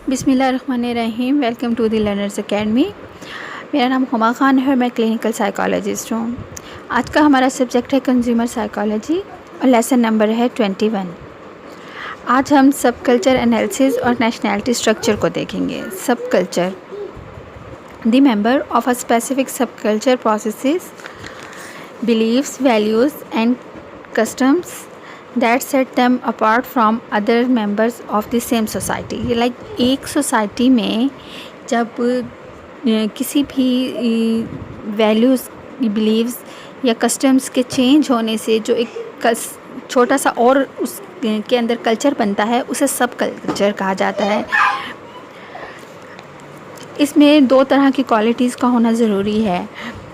बिस्मिल्लाहिर्रहमानिर्रहीम। Welcome to the learners academy. मेरा नाम हुमा ख़ान है और मैं क्लिनिकल साइकोलॉजिस्ट हूँ। आज का हमारा सब्जेक्ट है कंज्यूमर साइकोलॉजी और लेसन नंबर है 21। आज हम सब कल्चर एनालिसिस और नेशनैलिटी स्ट्रक्चर को देखेंगे। Subculture the member of a specific सब culture processes beliefs values and customs that set them apart from other members of the same society। एक society में जब किसी भी वैल्यूज़ बिलीव्स या कस्टम्स के चेंज होने से जो एक छोटा सा और उसके अंदर कल्चर बनता है उसे सब कल्चर कहा जाता है। इसमें दो तरह की क्वालिटीज़ का होना ज़रूरी है,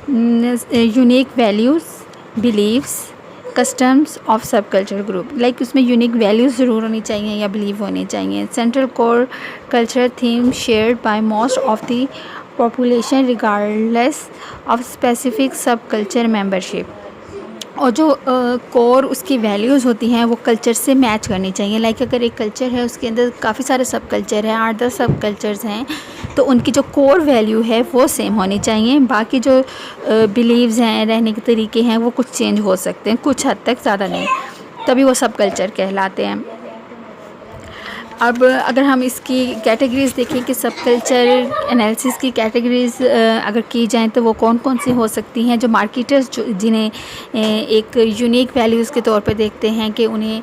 unique values beliefs customs of sub culture group. उसमें यूनिक वैल्यूज़ ज़रूर होनी चाहिए या बिलीव होने चाहिए। Central core cultural theme shared by most of the population regardless of specific सब कल्चर मेंबरशिप। और जो कोर उसकी वैल्यूज़ होती हैं वो कल्चर से मैच करनी चाहिए। अगर एक कल्चर है उसके अंदर काफ़ी सारे सब कल्चर हैं, 8-10 सब कल्चर्स हैं, तो उनकी जो कोर वैल्यू है वो सेम होनी चाहिए। बाकी जो बिलीव्स हैं, रहने के तरीके हैं, वो कुछ चेंज हो सकते हैं, कुछ हद तक, ज़्यादा नहीं, तभी वो सब कल्चर कहलाते हैं। अब अगर हम इसकी कैटेगरीज़ देखें कि सब कल्चर एनालिसिस की कैटेगरीज़ अगर की जाएँ तो वो कौन कौन सी हो सकती हैं। जो मार्केटर्स जिन्हें एक यूनिक वैल्यूज़ के तौर पे देखते हैं कि उन्हें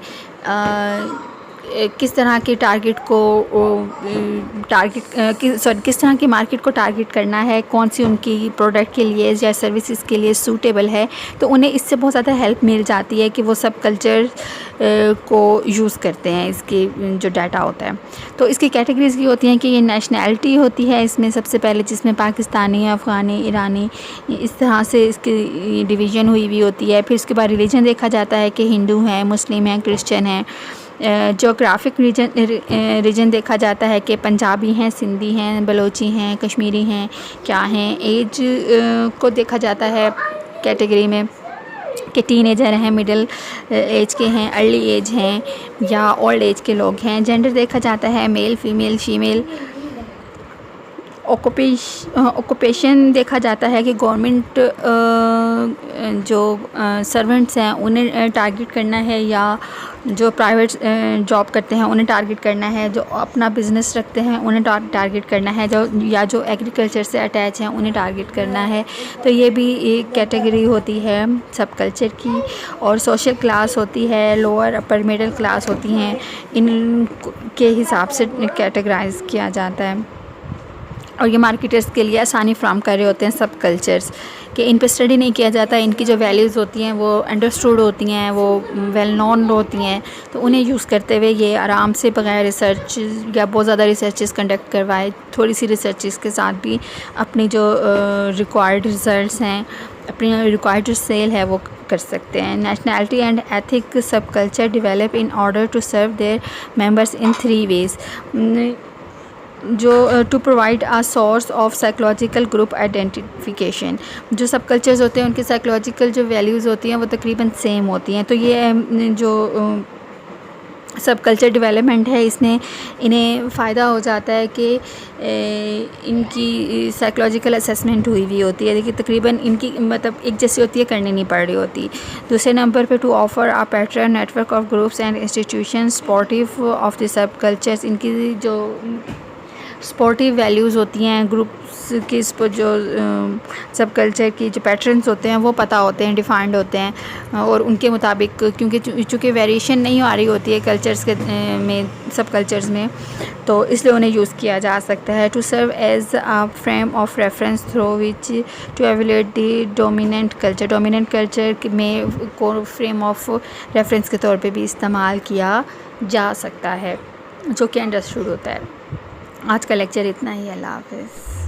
किस तरह के टारगेट को किस तरह की मार्केट को टारगेट करना है, कौन सी उनकी प्रोडक्ट के लिए या सर्विसेज के लिए सूटेबल है, तो उन्हें इससे बहुत ज़्यादा हेल्प मिल जाती है कि वो सब कल्चर को यूज़ करते हैं। इसकी जो डाटा होता है तो इसकी कैटेगरीज़ की होती हैं कि ये नेशनैलिटी होती है इसमें सबसे पहले, जिसमें पाकिस्तानी, अफ़गानी, ईरानी, इस तरह से इसकी डिवीज़न हुई होती है। फिर उसके बाद रिलीजन देखा जाता है कि हिंदू हैं, मुस्लिम हैं, क्रिश्चियन हैं। जोग्राफिक रीजन देखा जाता है कि पंजाबी हैं, सिंधी हैं, बलोची हैं, कश्मीरी हैं, क्या हैं। एज को देखा जाता है कैटेगरी में कि टीनेजर हैं, मिडिल एज के हैं, अर्ली एज हैं या ओल्ड एज के लोग हैं। जेंडर देखा जाता है मेल, फीमेल, शीमेल। ऑक्यूपेशन देखा जाता है कि गवर्नमेंट जो सर्वेंट्स हैं उन्हें टारगेट करना है या जो प्राइवेट जॉब करते हैं उन्हें टारगेट करना है, जो अपना बिज़नेस रखते हैं उन्हें टारगेट करना है, जो एग्रीकल्चर से अटैच हैं उन्हें टारगेट करना है। तो ये भी एक कैटेगरी होती है सब कल्चर की। और सोशल क्लास होती है, लोअर अपर मिडिल क्लास होती हैं, इनके हिसाब से कैटेगराइज किया जाता है। और ये मार्केटर्स के लिए आसानी फ्राहम कर रहे होते हैं सब कल्चर्स कि इन पर स्टडी नहीं किया जाता, इनकी जो वैल्यूज़ होती हैं वो अंडरस्टूड होती हैं, वो वेल नोन होती हैं, तो उन्हें यूज़ करते हुए ये आराम से बगैर रिसर्च या बहुत ज़्यादा रिसर्चेस कंडक्ट करवाए, थोड़ी सी रिसर्चेस के साथ भी अपनी जो रिक्वायर्ड रिजल्ट्स हैं, अपनी रिक्वायर्ड जो सेल है वो कर सकते हैं। Nationality and ethic subculture develop in order to serve their members in 3 ways. जो to provide a source of psychological group identification. जो सब कल्चर्स होते हैं उनकी साइकोलॉजिकल जो वैल्यूज़ होती हैं वो तकरीबन सेम होती हैं। तो ये जो सब कल्चर डेवलपमेंट है इसने इन्हें फ़ायदा हो जाता है कि इनकी साइकोलॉजिकल असेसमेंट हुई होती है। देखिए तकरीबन इनकी मतलब एक जैसी होती है, करनी नहीं पड़ रही होती। दूसरे नंबर पे to offer a pattern network of groups and institution supportive of the sub cultures. इनकी जो स्पोर्टिव वैल्यूज़ होती हैं ग्रुप्स की, जो सब कल्चर की जो पैटर्न्स होते हैं वो पता होते हैं, डिफाइंड होते हैं, और उनके मुताबिक क्योंकि चूँकि वेरिएशन नहीं आ रही होती है कल्चर्स के में, सब कल्चर्स में, तो इसलिए उन्हें यूज़ किया जा सकता है। To serve as a frame of reference through which to evaluate the dominant culture. Dominant culture में को फ्रेम ऑफ रेफरेंस के तौर पे भी इस्तेमाल किया जा सकता है, जो कि अंडरस्टूड होता है। आज का लेक्चर इतना ही। अल्लाह हाफ़िज़।